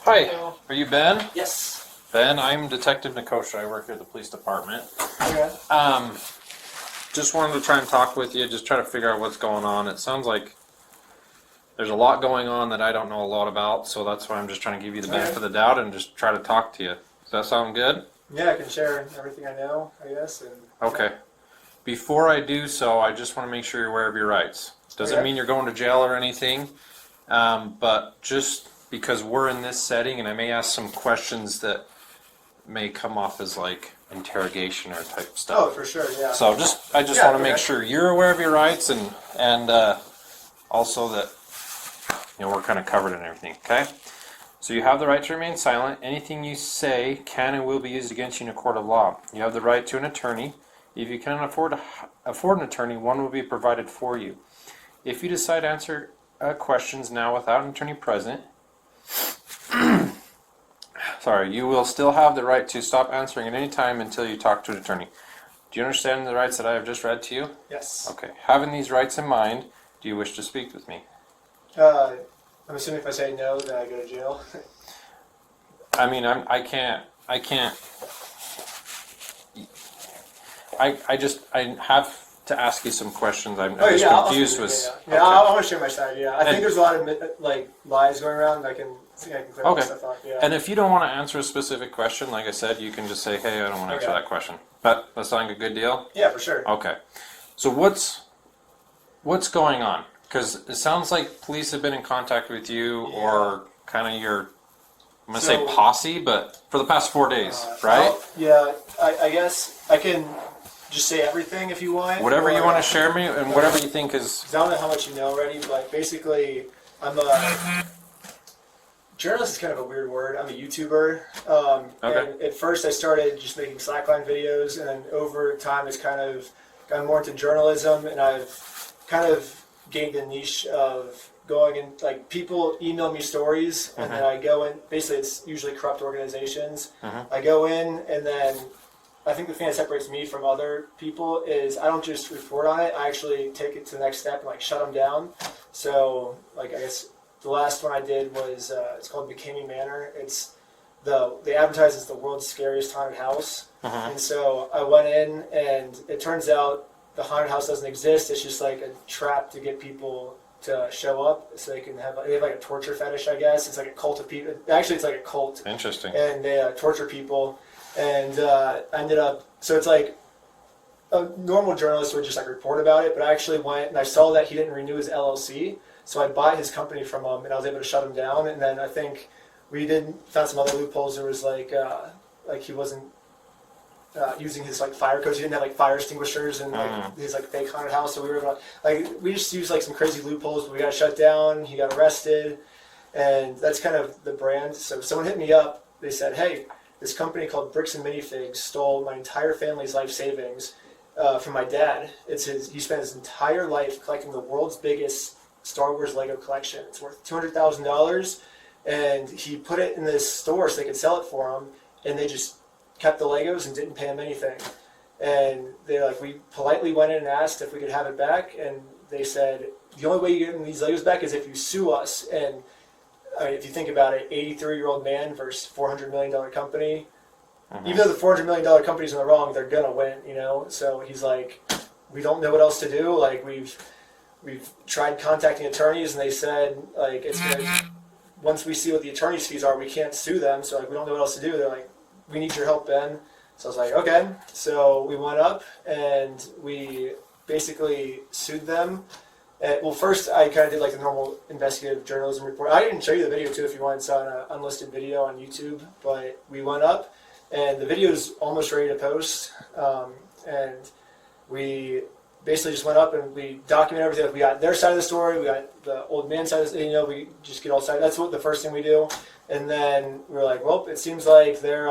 Hi, Hello. are you Ben? Yes. Ben, I'm Detective Nikosha. I work here at the police department. Okay. Just wanted to try and talk with you, just try to figure out what's going on. It sounds like there's a lot going on that I don't know a lot about, so that's why I'm just trying to give you the benefit of the doubt and just try to talk to you. Does that sound good? Yeah, I can share everything I know, I guess. And, Okay. Before I do so, I just want to make sure you're aware of your rights. Doesn't Okay. mean you're going to jail or anything, but just because we're in this setting and I may ask some questions that may come off as like interrogation or type stuff. Oh, for sure, yeah. So I just Yeah, want to make okay. sure you're aware of your rights and also that we're kind of covered and everything. Okay. So you have the right to remain silent. Anything you say can and will be used against you in a court of law. You have the right to an attorney. If you cannot afford an attorney, one will be provided for you. If you decide to answer questions now without an attorney present, you will still have the right to stop answering at any time until you talk to an attorney. Do you understand the rights that I have just read to you? Yes. Okay. Having these rights in mind, do you wish to speak with me? I'm assuming if I say no, then I go to jail. I mean, I can't. I have to ask you some questions. I'm just confused with. Yeah, I want to share my side. Yeah, I think there's a lot of like lies going around. I can clear that stuff up. Yeah. And if you don't want to answer a specific question, like I said, you can just say, "Hey, I don't want to answer that question." But that sounds like a good deal. Yeah, for sure. Okay. So what's going on? Because it sounds like police have been in contact with you, or kind of your, I'm gonna say posse, but for the past 4 days, right? Yeah, I guess I can just say everything if you want. Whatever you want to share me, and whatever you think is. I don't know how much you know already, but basically, I'm a journalist. Is kind of a weird word. I'm a YouTuber. And at first, I started just making slackline videos, and then over time, it's kind of gotten more into journalism, and I've kind of gained a niche of going and like people email me stories, and then I go in. Basically, it's usually corrupt organizations. I go in, and then I think the thing that separates me from other people is I don't just report on it. I actually take it to the next step and like shut them down. So like I guess the last one I did was it's called McKamey Manor. It's they advertise as the world's scariest haunted house, and so I went in, and it turns out the haunted house doesn't exist. It's just like a trap to get people to show up so they have like a torture fetish, I guess. It's like a cult of people. Actually, it's like a cult. Interesting. And they torture people. And I ended up, so it's like a normal journalist would just like report about it, but I actually went and I saw that he didn't renew his LLC, so I bought his company from him, and I was able to shut him down. And then I think we found some other loopholes. There was like he wasn't using his like fire codes. He didn't have like fire extinguishers and like his like fake haunted house. So we were able to, we just used like some crazy loopholes. But we got shut down. He got arrested, and that's kind of the brand. So someone hit me up. They said, "Hey, this company called Bricks and Minifigs stole my entire family's life savings from my dad. He spent his entire life collecting the world's biggest Star Wars Lego collection. It's worth $200,000, and he put it in this store so they could sell it for him, and they just kept the Legos and didn't pay him anything. And we politely went in and asked if we could have it back, and they said, the only way you get these Legos back is if you sue us. And if you think about it, 83-year-old man versus $400 million company. Even though the $400 million company's in the wrong, they're gonna win, So he's like, we don't know what else to do. Like we've tried contacting attorneys, and they said like it's gonna, once we see what the attorney's fees are, we can't sue them. So like we don't know what else to do. They're like, we need your help, Ben. So I was like, okay. So we went up and we basically sued them. Well, first I kind of did like the normal investigative journalism report. I didn't show you the video too if you wanted. It's on an unlisted video on YouTube. But we went up, and the video's almost ready to post. And we basically just went up and we documented everything. We got their side of the story. We got the old man's side of the, we just get all sides. That's what the first thing we do. And then we were like, well, it seems like they're,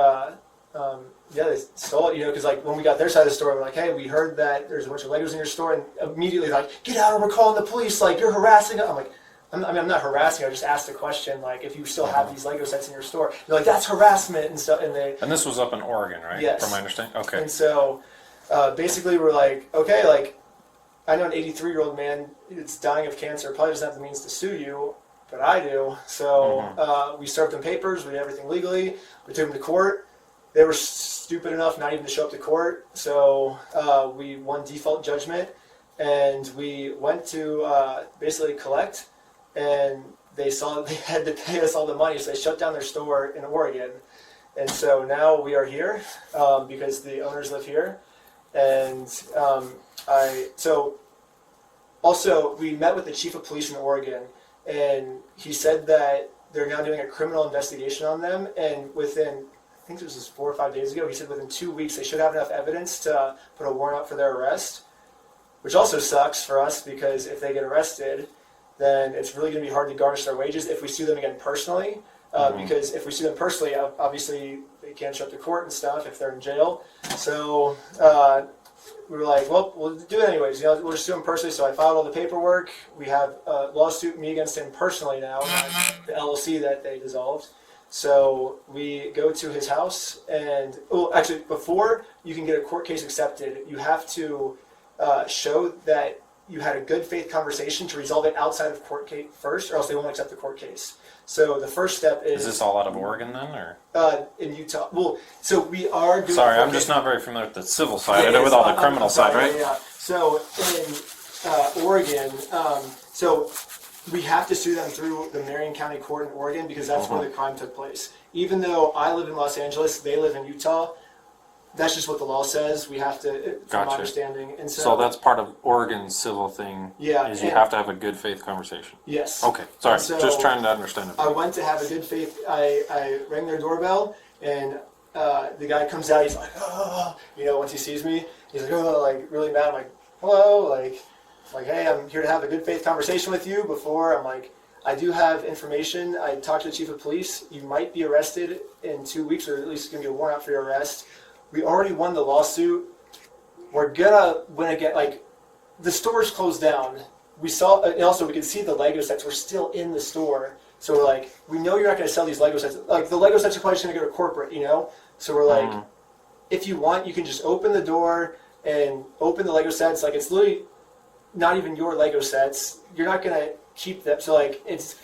they stole it, because like when we got their side of the story, we're like, hey, we heard that there's a bunch of Legos in your store, and immediately like, get out or we're calling the police, like you're harassing us. I'm like, I'm not harassing, I just asked a question, like if you still have these Lego sets in your store. They're like, that's harassment and stuff. And this was up in Oregon, right? Yes. From my understanding? Okay. And so basically we're like, okay, like I know an 83-year-old man that's dying of cancer, probably doesn't have the means to sue you, but I do. So we served them papers. We did everything legally. We took them to court. They were stupid enough not even to show up to court. So we won default judgment, and we went to basically collect, and they saw they had to pay us all the money, so they shut down their store in Oregon. And so now we are here because the owners live here. And also we met with the chief of police in Oregon, and he said that they're now doing a criminal investigation on them, and within, I think this was 4 or 5 days ago, he said within 2 weeks they should have enough evidence to put a warrant out for their arrest, which also sucks for us because if they get arrested, then it's really going to be hard to garnish their wages if we sue them again personally. Because if we sue them personally, obviously they can't show up to court and stuff if they're in jail. So we were like, well, we'll do it anyways. We'll just sue him personally. So I filed all the paperwork. We have a lawsuit, me against him personally now, the LLC that they dissolved. So we go to his house, and actually, before you can get a court case accepted, you have to show that you had a good faith conversation to resolve it outside of court case first, or else they won't accept the court case. So the first step is... Is this all out of Oregon then, or? In Utah. Well, so we are doing... Sorry, I'm just not very familiar with the civil side. I know with all the criminal side, right? Yeah. So in Oregon, so we have to sue them through the Marion County Court in Oregon because that's where the crime took place. Even though I live in Los Angeles, they live in Utah. That's just what the law says. We have to, from my understanding. And so that's part of Oregon's civil thing. Yeah, is you have to have a good faith conversation. Yes. Okay. Sorry, so just trying to understand it. I went to have a good faith. I rang their doorbell, and the guy comes out. He's like, oh, once he sees me, he's like, oh, like really mad. I'm like, hello, like, hey, I'm here to have a good faith conversation with you. Before I'm like, I do have information. I talked to the chief of police. You might be arrested in 2 weeks, or at least give me a warrant out for your arrest. We already won the lawsuit. We're gonna win again. Like, the store's closed down. We saw, and also we could see the Lego sets were still in the store. So we're like, we know you're not gonna sell these Lego sets. Like, the Lego sets are probably just gonna go to corporate, So we're like, if you want, you can just open the door and open the Lego sets. Like, it's literally not even your Lego sets. You're not gonna keep them. So like, it's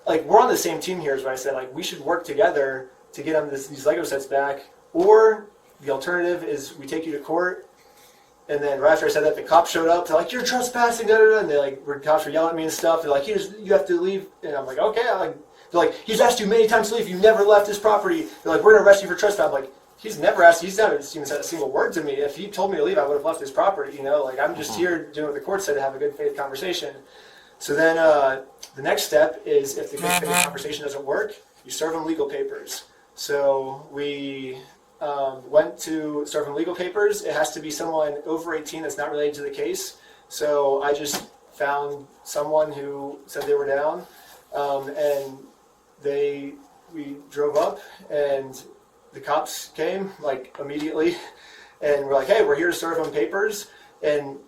like we're on the same team here. Is what I said. Like, we should work together to get them these Lego sets back, or the alternative is we take you to court, and then right after I said that, the cops showed up. They're like, "You're trespassing," and the cops were yelling at me and stuff. They're like, "You have to leave," and I'm like, "Okay." They're like, "He's asked you many times to leave. You never left his property." They're like, "We're gonna arrest you for trespassing." I'm like, "He's never asked. He's never even said a single word to me. If he told me to leave, I would have left his property." Like, I'm just here doing what the court said to have a good faith conversation. So then the next step is, if the good faith conversation doesn't work, you serve them legal papers. So we went to serve them legal papers. It has to be someone over 18 that's not related to the case. So I just found someone who said they were down, and we drove up, and the cops came like immediately, and we're like, "Hey, we're here to serve them papers," and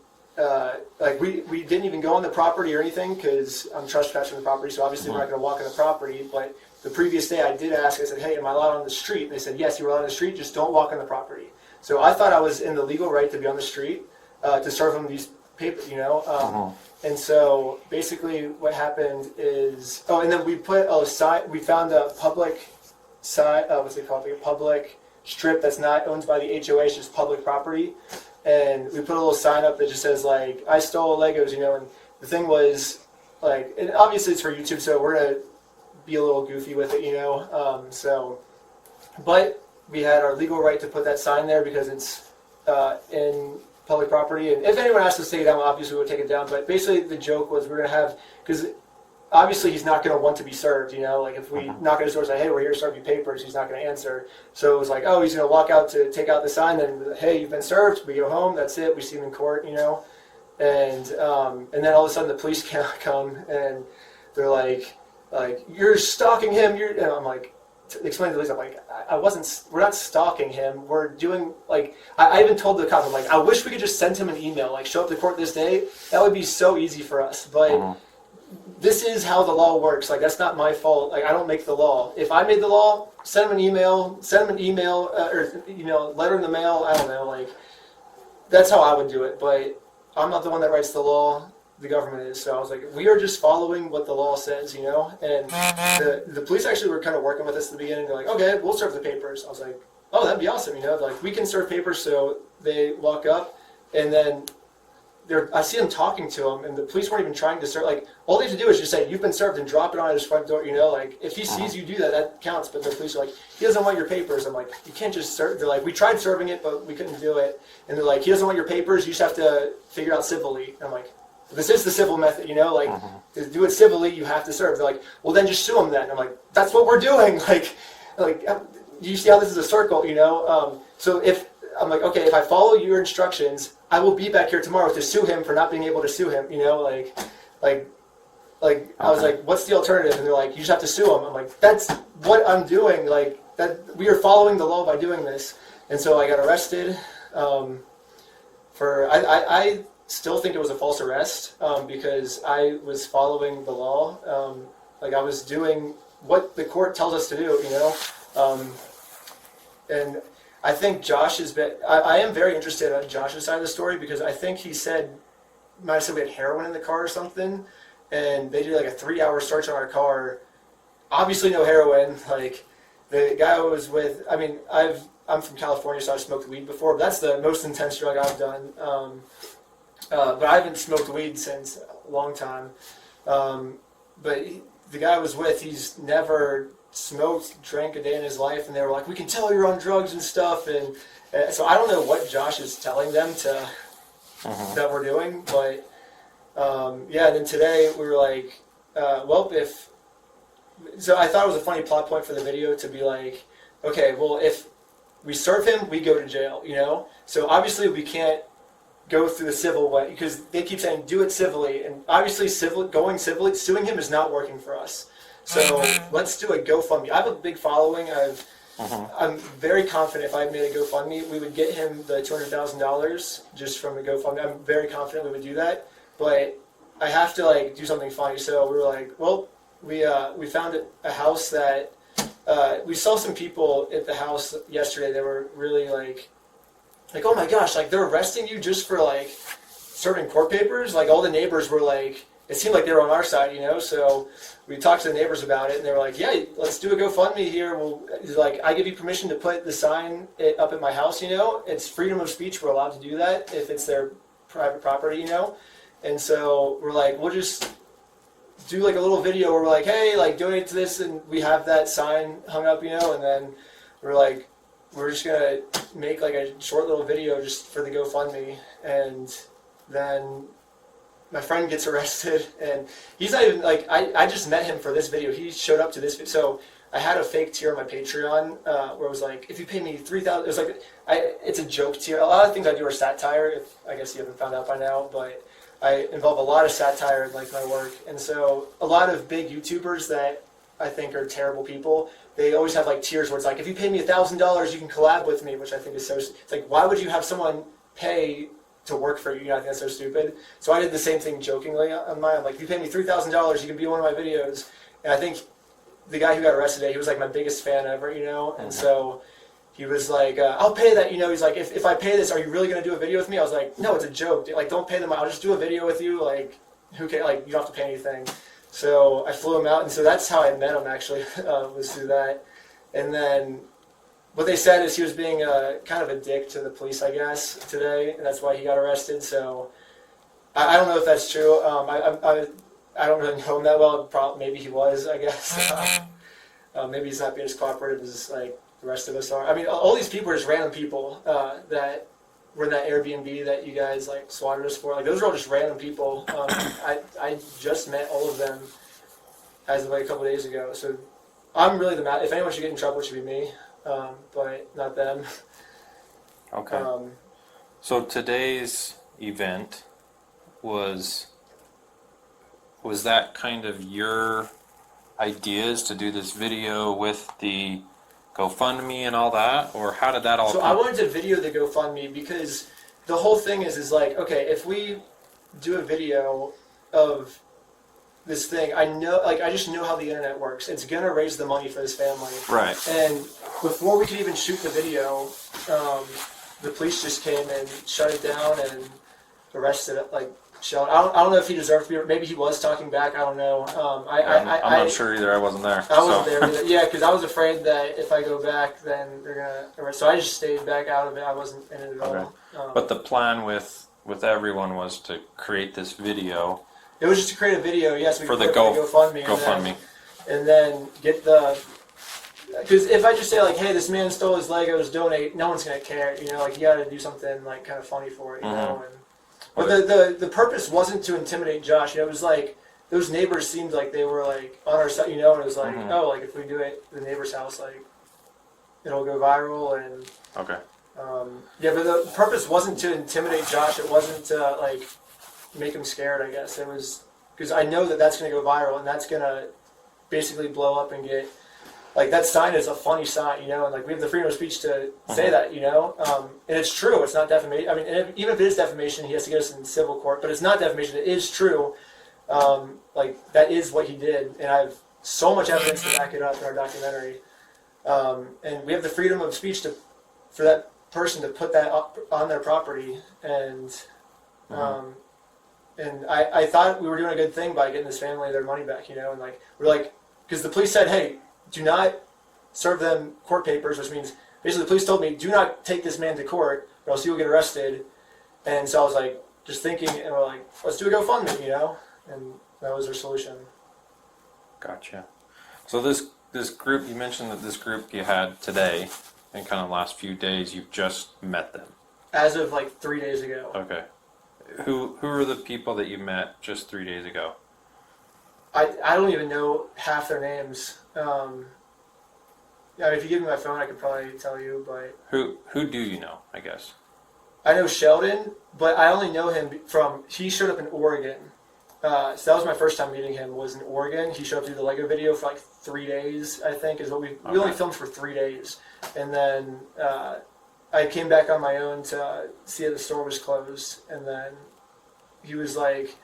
like we didn't even go on the property or anything because I'm trespassing the property, so obviously we're not going to walk on the property. But the previous day I did ask, I said, "Hey, am I allowed on the street?" And they said, "Yes, you're allowed on the street, just don't walk on the property." So I thought I was in the legal right to be on the street to serve them these papers, And so basically what happened is, and then we put a sign, we found a public sign, what's it called, like a public strip that's not owned by the HOA, it's just public property. And we put a little sign up that just says, like, "I stole Legos," and the thing was, like, and obviously it's for YouTube, so we're going to be a little goofy with it, but we had our legal right to put that sign there because it's in public property, and if anyone asks us to take it down, obviously we would take it down, but basically the joke was we're going to have, because obviously he's not going to want to be served, like if we knock at his door and say, "Hey, we're here to serve you papers," he's not going to answer. So it was like, oh, he's going to walk out to take out the sign, and "Hey, you've been served," we go home, that's it, we see him in court, and then all of a sudden the police come, and they're like, "You're stalking him," and I'm like, explain to the police, I'm like, we're not stalking him, we're doing, like, I even told the cops, I'm like, I wish we could just send him an email, like, show up to court this day, that would be so easy for us, but this is how the law works, like, that's not my fault, like, I don't make the law. If I made the law, send him an email, or, letter in the mail, I don't know, like, that's how I would do it, but I'm not the one that writes the law, the government is. So I was like, we are just following what the law says, you know? And the police actually were kind of working with us at the beginning. They're like, okay, we'll serve the papers. I was like, oh, that'd be awesome, you know? They're like, we can serve papers. So they walk up, and then I see them talking to him, and the police weren't even trying to serve. Like, all they have to do is just say, you've been served, and drop it on his front door, you know? Like, if he sees you do that, that counts. But the police are like, he doesn't want your papers. I'm like, you can't just serve. They're like, we tried serving it, but we couldn't do it. And they're like, he doesn't want your papers. You just have to figure it out civilly. And I'm like, this is the civil method, you know? Like, to do it civilly, you have to serve. They're like, well, then just sue him then. I'm like, that's what we're doing. Like, you see how this is a circle, you know? So I'm like, okay, if I follow your instructions, I will be back here tomorrow to sue him for not being able to sue him, you know? I was like, what's the alternative? And they're like, you just have to sue him. I'm like, that's what I'm doing. Like, that we are following the law by doing this. And so I got arrested I still think it was a false arrest because I was following the law. I was doing what the court tells us to do, you know? And I think Josh has been, I am very interested on Josh's side of the story because I think he might have said we had heroin in the car or something, and they did like a 3-hour search on our car. Obviously no heroin. Like, the guy I was with, I mean, I'm from California, so I've smoked weed before, but that's the most intense drug I've done. But I haven't smoked weed since a long time. But the guy I was with, he's never smoked, drank a day in his life, and they were like, we can tell you're on drugs and stuff. And so I don't know what Josh is telling them that we're doing, but yeah, and then today we were like, so I thought it was a funny plot point for the video to be like, okay, well, if we serve him, we go to jail, you know? So obviously we can't go through the civil way because they keep saying do it civilly, and obviously going civilly, suing him is not working for us. So let's do a GoFundMe. I have a big following. I'm very confident if I made a GoFundMe, we would get him the $200,000 just from the GoFundMe. I'm very confident we would do that, but I have to do something funny. So we were like, well, we found a house that we saw some people at the house yesterday. They were really like, oh my gosh, they're arresting you just for serving court papers. All the neighbors were like, it seemed like they were on our side, you know. So we talked to the neighbors about it, and they were like, yeah, let's do a GoFundMe here. He's like, I give you permission to put the sign up at my house, you know. It's freedom of speech. We're allowed to do that if it's their private property, you know. And so we're like, we'll just do a little video where we're like, hey, donate to this, and we have that sign hung up, you know. And then we're like, we're just gonna make a short little video just for the GoFundMe. And then my friend gets arrested, and he's not even I just met him for this video. He showed up to this video. So I had a fake tier on my Patreon where it was like, if you pay me $3,000, it was it's a joke tier. A lot of things I do are satire. I guess you haven't found out by now, but I involve a lot of satire in my work. And so a lot of big YouTubers that I think are terrible people, they always have tiers where it's like, if you pay me $1,000, you can collab with me, which I think is so. It's why would you have someone pay to work for you? You know, I think that's so stupid. So I did the same thing jokingly on mine. I'm like, if you pay me $3,000, you can be in one of my videos. And I think the guy who got arrested today, he was my biggest fan ever, you know. And so he was like, I'll pay that, you know. He's like, if I pay this, are you really going to do a video with me? I was like, no, it's a joke. Don't pay them. I'll just do a video with you. Who can, you don't have to pay anything. So I flew him out, and so that's how I met him, actually, was through that. And then what they said is he was being kind of a dick to the police, I guess, today, and that's why he got arrested. So I don't know if that's true. I don't really know him that well. Maybe he was, I guess. Maybe he's not being as cooperative as the rest of us are. I mean, all these people are just random people that were in that Airbnb that you guys swatted us for. Those are all just random people. I just met all of them as of a couple days ago. So I'm really the mad. If anyone should get in trouble, it should be me, but not them. Okay. So today's event was that kind of your ideas to do this video with the GoFundMe and all that, or how did that all come? So I wanted to video the GoFundMe because the whole thing is okay, if we do a video of this thing, I know, I just know how the internet works. It's gonna raise the money for this family. Right. And before we could even shoot the video, the police just came and shut it down and arrested Sheldon. I don't know if he deserved to be. Maybe he was talking back. I don't know. I'm not sure either. I wasn't there. I wasn't there either. Yeah, because I was afraid that if I go back, then they're gonna. So I just stayed back out of it. I wasn't in it at all. But the plan with everyone was to create this video. It was just to create a video, yes, for the GoFundMe. And then get the. Because if I just say like, "Hey, this man stole his Legos, donate," no one's gonna care. You know, like you got to do something like kind of funny for it. You know. And, but the purpose wasn't to intimidate Josh. You know, it was like those neighbors seemed like they were like on our side. You know, and it was like, oh, like if we do it at the neighbor's house, like it'll go viral and. Okay. Yeah, but the purpose wasn't to intimidate Josh. It wasn't to like make him scared. I guess it was because I know that that's going to go viral and that's going to basically blow up and get like that sign is a funny sign, you know, and like we have the freedom of speech to say that, you know, and it's true. It's not defamation. I mean, even if it is defamation, he has to get us in civil court. But it's not defamation. It is true. Like that is what he did, and I have so much evidence to back it up in our documentary. And we have the freedom of speech for that person to put that up on their property, and I thought we were doing a good thing by getting this family their money back, you know, and like we're like because the police said, hey, do not serve them court papers, which means basically the police told me, do not take this man to court or else he will get arrested. And so I was like, just thinking, and we're like, let's do a GoFundMe, you know, and that was our solution. Gotcha. So this group, you mentioned that this group you had today and kind of the last few days, you've just met them. As of like 3 days ago. Okay. Who are the people that you met just 3 days ago? I don't even know half their names. Yeah, if you give me my phone, I could probably tell you. But who do you know? I guess I know Sheldon, but I only know him from he showed up in Oregon. So that was my first time meeting him. Was in Oregon. He showed up to do the Lego video for like 3 days. I think is what we only filmed for 3 days, and then I came back on my own to see if the store was closed, and then he was like.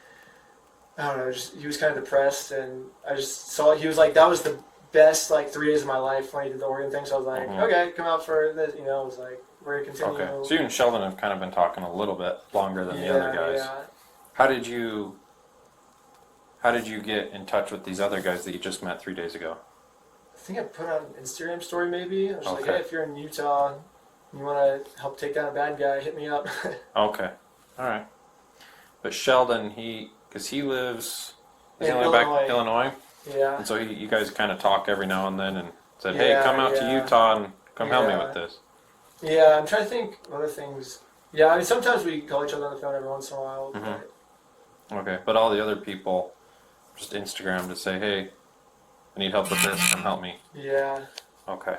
I don't know, he was kind of depressed, and I just saw he was like, that was the best, like, 3 days of my life when he did the Oregon thing, so I was like, okay, come out for this, you know, I was like, we're going to continue. Okay, so you and Sheldon have kind of been talking a little bit longer than the other guys. Yeah. How did you get in touch with these other guys that you just met 3 days ago? I think I put on an Instagram story, maybe. I was like, hey, if you're in Utah, and you want to help take down a bad guy, hit me up. Okay, all right. But Sheldon, because he lives in Illinois. Illinois. Yeah. And so you guys kind of talk every now and then and said, hey, come out to Utah and come help me with this. Yeah, I'm trying to think of other things. Yeah, I mean, sometimes we call each other on the phone every once in a while. But... Okay, but all the other people just Instagram to say, hey, I need help with this, come help me. Yeah. Okay.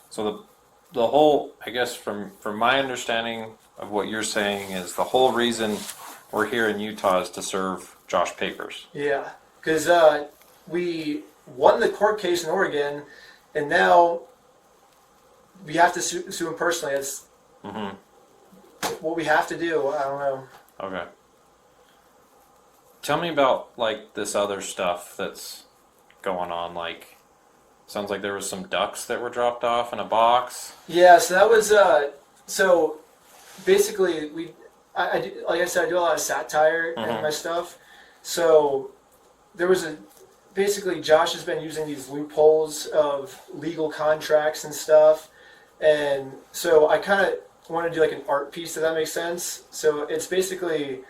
So the whole, I guess from my understanding of what you're saying is the whole reason we're here in Utah is to serve Josh papers. Yeah, because we won the court case in Oregon, and now we have to sue him personally. It's what we have to do. I don't know. Okay. Tell me about like this other stuff that's going on. Like, sounds like there was some ducks that were dropped off in a box. Yeah, so that was so basically I do, like I said, I do a lot of satire in my stuff. So there was basically Josh has been using these loopholes of legal contracts and stuff, and so I kind of want to do like an art piece, if that makes sense. So it's basically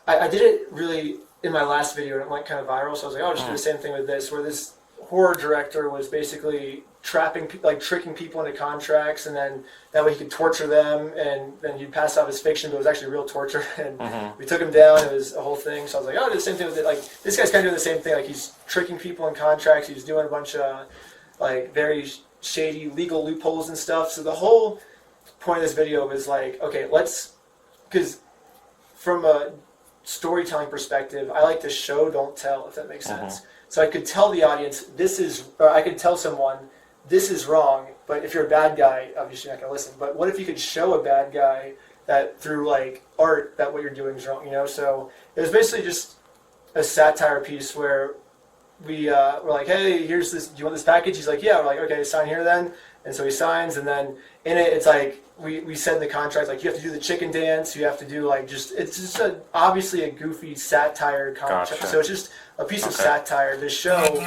I did it really in my last video and it went kind of viral. So I was like, oh, I'll just do the same thing with this, where this horror director was basically tricking people into contracts, and then that way he could torture them, and then he'd pass off his fiction, but it was actually real torture. And we took him down. It was a whole thing. So I was like, oh, I did the same thing with it. Like this guy's kind of doing the same thing. Like he's tricking people in contracts. He's doing a bunch of like very shady legal loopholes and stuff. So the whole point of this video was like, okay, because from a storytelling perspective, I like to show, don't tell, if that makes sense. So I could tell the audience, I could tell someone, this is wrong, but if you're a bad guy, obviously you're not going to listen. But what if you could show a bad guy that through like art that what you're doing is wrong, you know? So it was basically just a satire piece where we were like, hey, here's this, do you want this package? He's like, yeah. We're like, okay, sign here then. And so he signs, and then in it, it's like we said in the contract, like you have to do the chicken dance, you have to do like it's just obviously a goofy satire contract. Gotcha. So it's just a piece of Okay. satire to show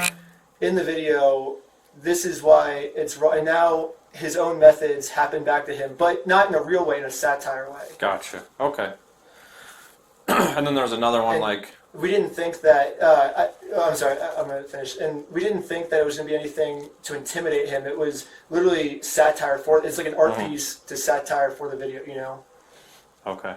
in the video. This is why it's wrong. And now his own methods happen back to him, but not in a real way, in a satire way. Gotcha. Okay. And then there's another one And like. we didn't think that. I'm sorry. I'm going to finish. And we didn't think that it was going to be anything to intimidate him. It was literally satire for. It's like an art piece to satire for the video. You know. Okay.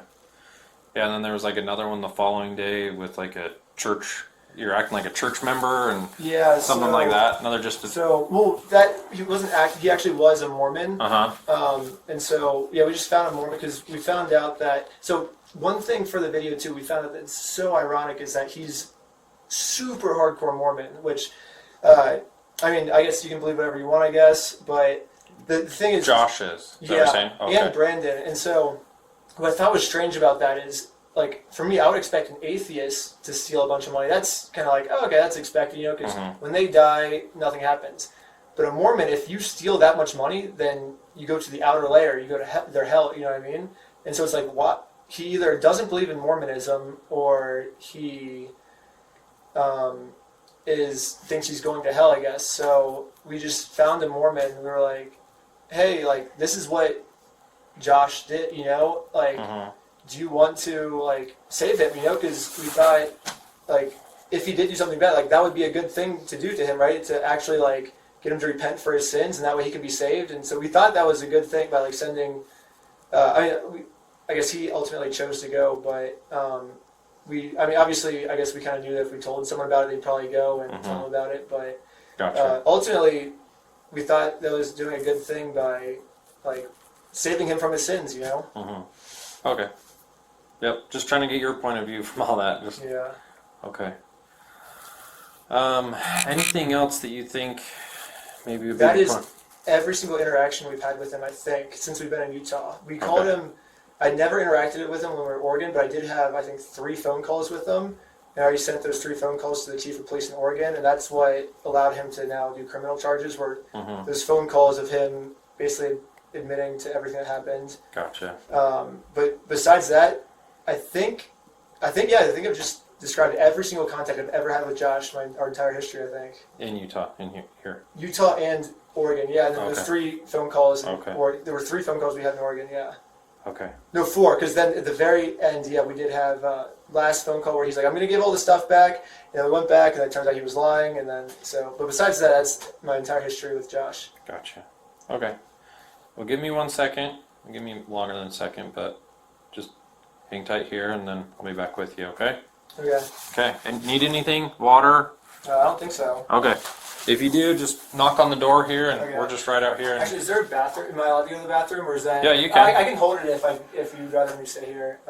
Yeah, and then there was like another one the following day with like a church. You're acting like a church member and Yeah. something like that. Another just. So well, that he wasn't act. He actually was a Mormon. And so yeah, we just found a Mormon because we found out that so. One thing for the video too, we found out that's so ironic is that he's super hardcore Mormon, which, I mean, I guess you can believe whatever you want, I guess, but the thing is... Josh is that what you're saying? Okay. And Brandon. And so what I thought was strange about that is, like, for me, I would expect an atheist to steal a bunch of money. That's kind of like, oh, okay, that's expected, you know, because when they die, nothing happens. But a Mormon, if you steal that much money, then you go to the outer layer, you go to their hell, you know what I mean? And so it's like, what? He either doesn't believe in Mormonism or he thinks he's going to hell, I guess. So we just found a Mormon and we were like, hey, like, this is what Josh did, you know? Like, do you want to, like, save him, you know? Because we thought, like, if he did do something bad, like, that would be a good thing to do to him, right? To actually, like, get him to repent for his sins and that way he can be saved. And so we thought that was a good thing by, like, sending... I guess he ultimately chose to go, but obviously, I guess we kind of knew that if we told someone about it, they'd probably go and tell them about it. But Gotcha. Ultimately, we thought that was doing a good thing by, like, saving him from his sins, you know? Okay. Yep. Just trying to get your point of view from all that. Just, Yeah. okay. Anything else that you think maybe would be That is important? every single interaction we've had with him, I think, since we've been in Utah. We called him... I never interacted with him when we were in Oregon, but I did have, I think, 3 phone calls with him. And I already sent those 3 phone calls to the chief of police in Oregon, and that's what allowed him to now do criminal charges, were those phone calls of him basically admitting to everything that happened. Gotcha. But besides that, I think I've just described every single contact I've ever had with Josh, our entire history, I think. In Utah, here. Utah and Oregon, yeah. And then those 3 phone calls, or there were 3 phone calls we had in Oregon, yeah. Okay. No, 4, because then at the very end, yeah, we did have last phone call where he's like, I'm going to give all the stuff back. And we went back, and it turns out he was lying. And then, so, but besides that, that's my entire history with Josh. Gotcha. Okay. Well, give me 1 second. Give me longer than a second, but just hang tight here, and then I'll be back with you, okay? Okay. Okay. And need anything? Water? I don't think so. Okay. If you do, just knock on the door here, and Okay. we're just right out here. And Actually, is there a bathroom? Am I allowed to go to the bathroom, or is that? Yeah, you can. I can hold it if you'd rather me stay here.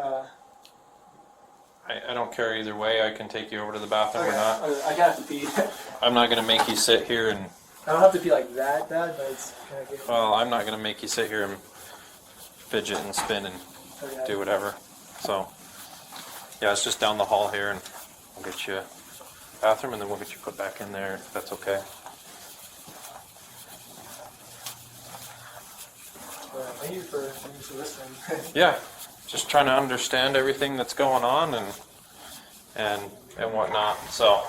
I don't care either way. I can take you over to the bathroom or not. I gotta have to pee. I'm not going to make you sit here and... I don't have to pee like that bad, but it's kind of good. Well, I'm not going to make you sit here and fidget and spin and do whatever. So, yeah, it's just down the hall here, and we'll get you a bathroom, and then we'll get you put back in there, if that's okay. Thank you for listening. Yeah, just trying to understand everything that's going on and whatnot. So.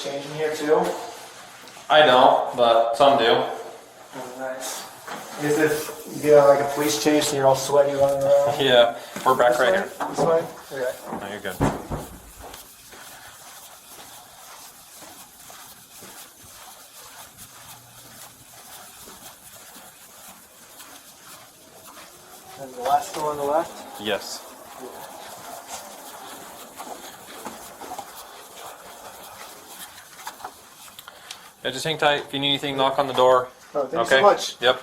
change in here too? I don't, but some do. Oh, nice. Is if you get like a police chase and you're all sweaty running around? Yeah, we're back This right way? here. This way? Okay. No, you're good. And the last one on the left? Yes. Yeah, just hang tight. If you need anything, knock on the door. Oh, thank you Okay. so much. Yep.